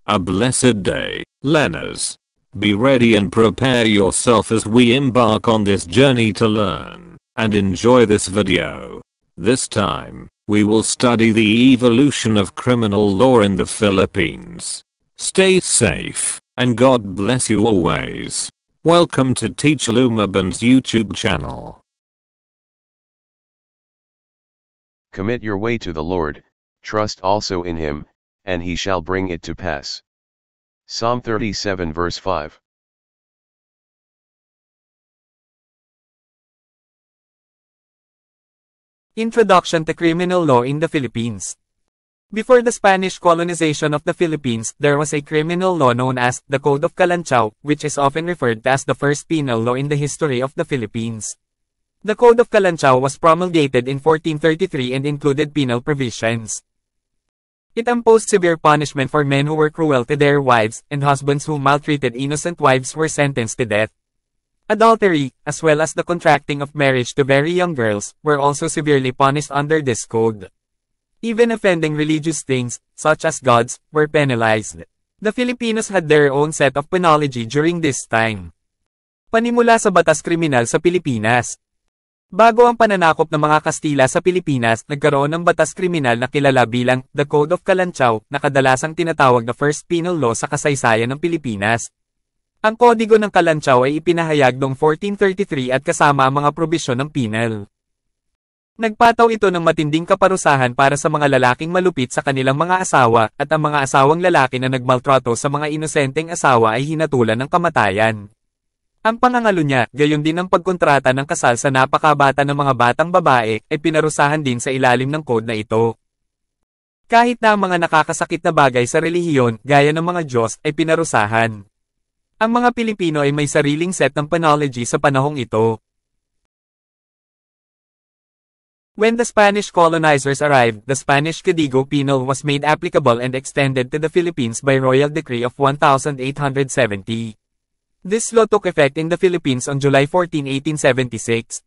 a blessed day, learners. Be ready and prepare yourself as we embark on this journey to learn and enjoy this video. This time, we will study the evolution of criminal law in the Philippines. Stay safe, and God bless you always. Welcome to Teacher Lumaban's YouTube channel. Commit your way to the Lord, trust also in him, and he shall bring it to pass. Psalm 37 verse 5. Introduction to Criminal Law in the Philippines. Before the Spanish colonization of the Philippines, there was a criminal law known as the Code of Kalanchaw, which is often referred to as the first penal law in the history of the Philippines. The Code of Kalanchaw was promulgated in 1433 and included penal provisions. It imposed severe punishment for men who were cruel to their wives, and husbands who maltreated innocent wives were sentenced to death. Adultery, as well as the contracting of marriage to very young girls, were also severely punished under this code. Even offending religious things, such as gods, were penalized. The Filipinos had their own set of penology during this time. Panimula sa batas kriminal sa Pilipinas. Bago ang pananakop ng mga Kastila sa Pilipinas, nagkaroon ng batas kriminal na kilala bilang The Code of Kalanchaw, na kadalasang tinatawag na first penal law sa kasaysayan ng Pilipinas. Ang Kodigo ng Kalanchaw ay ipinahayag noong 1433 at kasama ang mga probisyon ng penal. Nagpataw ito ng matinding kaparusahan para sa mga lalaking malupit sa kanilang mga asawa, at ang mga asawang lalaki na nagmaltrato sa mga inosenteng asawa ay hinatulan ng kamatayan. Ang pangangalo niya, gayon din ang pagkontrata ng kasal sa napakabata ng mga batang babae, ay pinarusahan din sa ilalim ng code na ito. Kahit na ang mga nakakasakit na bagay sa relihiyon, gaya ng mga Diyos, ay pinarusahan. Ang mga Pilipino ay may sariling set ng penology sa panahong ito. When the Spanish colonizers arrived, the Spanish Código Penal was made applicable and extended to the Philippines by Royal Decree of 1870. This law took effect in the Philippines on July 14, 1876.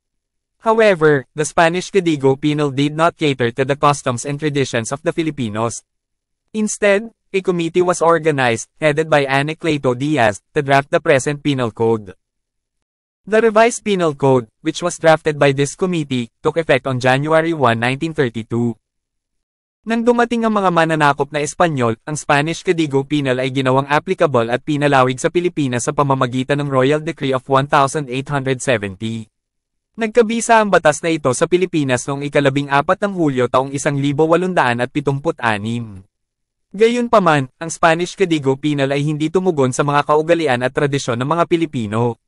However, the Spanish Código Penal did not cater to the customs and traditions of the Filipinos. Instead, a committee was organized, headed by Anacleto Diaz, to draft the present penal code. The revised penal code, which was drafted by this committee, took effect on January 1, 1932. Nang dumating ang mga mananakop na Espanyol, ang Spanish Código Penal ay ginawang applicable at pinalawig sa Pilipinas sa pamamagitan ng Royal Decree of 1870. Nagkabisa ang batas na ito sa Pilipinas noong 14 ng Hulyo taong 1876. Gayunpaman, ang Spanish Código Penal ay hindi tumugon sa mga kaugalian at tradisyon ng mga Pilipino.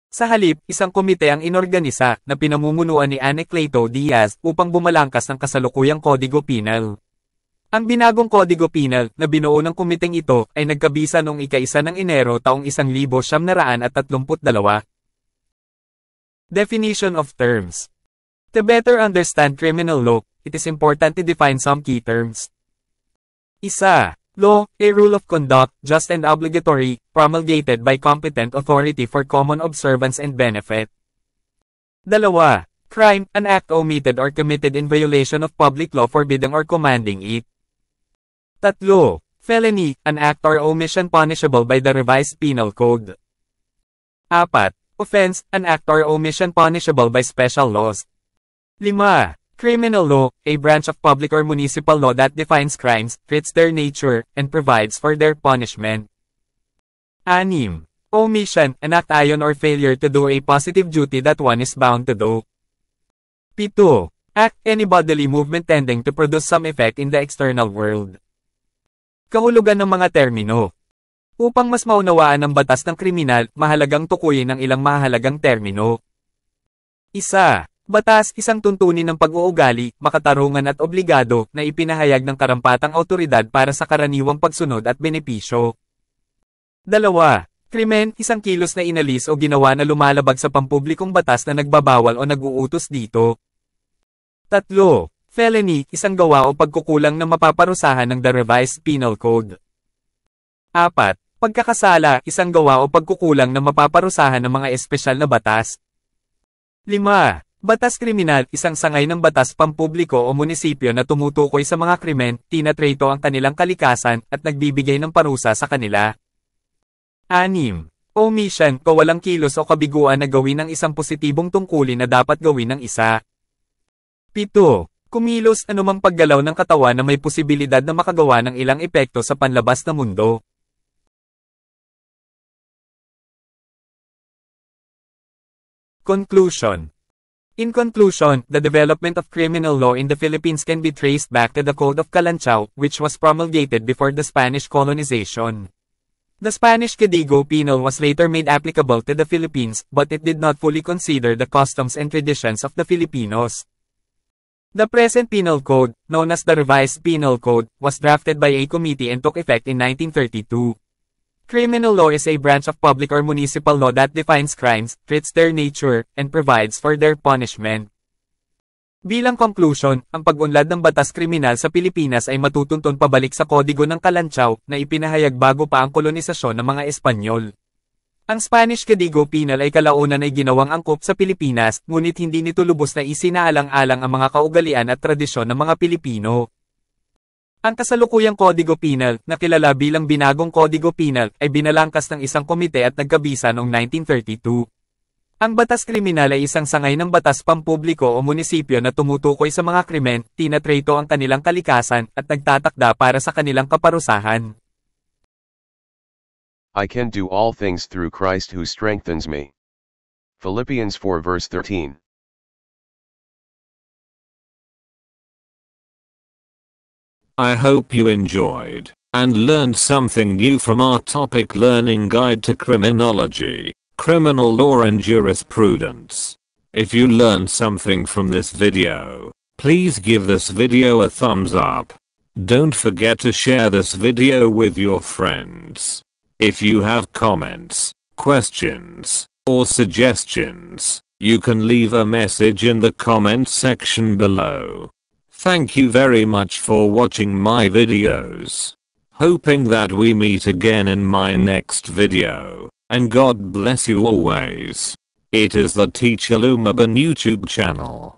Sa halip, isang komite ang inorganisa, na pinamumunuan ni Anacleto Diaz, upang bumalangkas ng kasalukuyang Kodigo Penal. Ang binagong Kodigo Penal, na binuo ng komiteng ito, ay nagkabisa noong ika-1 ng Enero taong 1932. Definition of terms. To better understand criminal law, it is important to define some key terms. 1. Law, a rule of conduct, just and obligatory, promulgated by competent authority for common observance and benefit. 2. Crime, an act omitted or committed in violation of public law forbidding or commanding it. 3. Felony, an act or omission punishable by the revised penal code. 4. Offense, an act or omission punishable by special laws. 5. Criminal law, a branch of public or municipal law that defines crimes, treats their nature, and provides for their punishment. 6. Omission, an act ayon or failure to do a positive duty that one is bound to do. 7. Act, any bodily movement tending to produce some effect in the external world. Kahulugan ng mga termino. Upang mas maunawaan ang batas ng kriminal, mahalagang tukuyin ang ilang mahalagang termino. 1. Batas, isang tuntunin ng pag-uugali, makatarungan at obligado, na ipinahayag ng karampatang awtoridad para sa karaniwang pagsunod at benepisyo. 2. Krimen, isang kilos na inalis o ginawa na lumalabag sa pampublikong batas na nagbabawal o nag-uutos dito. 3. Felony, isang gawa o pagkukulang na mapaparusahan ng the revised penal code. 4. Pagkakasala, isang gawa o pagkukulang na mapaparusahan ng mga espesyal na batas. 5. Batas kriminal, isang sangay ng batas pampubliko o munisipyo na tumutukoy sa mga krimen, tinatrato ang kanilang kalikasan, at nagbibigay ng parusa sa kanila. 6. Omission, kawalang kilos o kabiguan na gawin ang isang positibong tungkulin na dapat gawin ng isa. 7. Kumilos, anumang paggalaw ng katawan na may posibilidad na makagawa ng ilang epekto sa panlabas na mundo. Conclusion. In conclusion, the development of criminal law in the Philippines can be traced back to the Code of Kalanchaw, which was promulgated before the Spanish colonization. The Spanish Código Penal was later made applicable to the Philippines, but it did not fully consider the customs and traditions of the Filipinos. The present penal code, known as the Revised Penal Code, was drafted by a committee and took effect in 1932. Criminal law is a branch of public or municipal law that defines crimes, treats their nature, and provides for their punishment. Bilang conclusion, ang pag-unlad ng batas kriminal sa Pilipinas ay matutuntun pabalik sa Kodigo ng Kalanchaw na ipinahayag bago pa ang kolonisasyon ng mga Espanyol. Ang Spanish Código Penal ay kalaunan ay ginawang angkop sa Pilipinas, ngunit hindi nito lubos na isinaalang-alang ang mga kaugalian at tradisyon ng mga Pilipino. Ang kasalukuyang Kodigo Penal, na kilala bilang Binagong Kodigo Penal, ay binalangkas ng isang komite at nagkabisa noong 1932. Ang batas kriminal ay isang sangay ng batas pampubliko o munisipyo na tumutukoy sa mga krimen, tinatrato ang kanilang kalikasan, at nagtatakda para sa kanilang kaparusahan. I can do all things through Christ who strengthens me. Philippians 4 verse 13. I hope you enjoyed and learned something new from our topic learning guide to criminology, criminal law and jurisprudence. If you learned something from this video, please give this video a thumbs up. Don't forget to share this video with your friends. If you have comments, questions, or suggestions, you can leave a message in the comment section below. Thank you very much for watching my videos. Hoping that we meet again in my next video, and God bless you always. It is the Teacher Lumaban YouTube channel.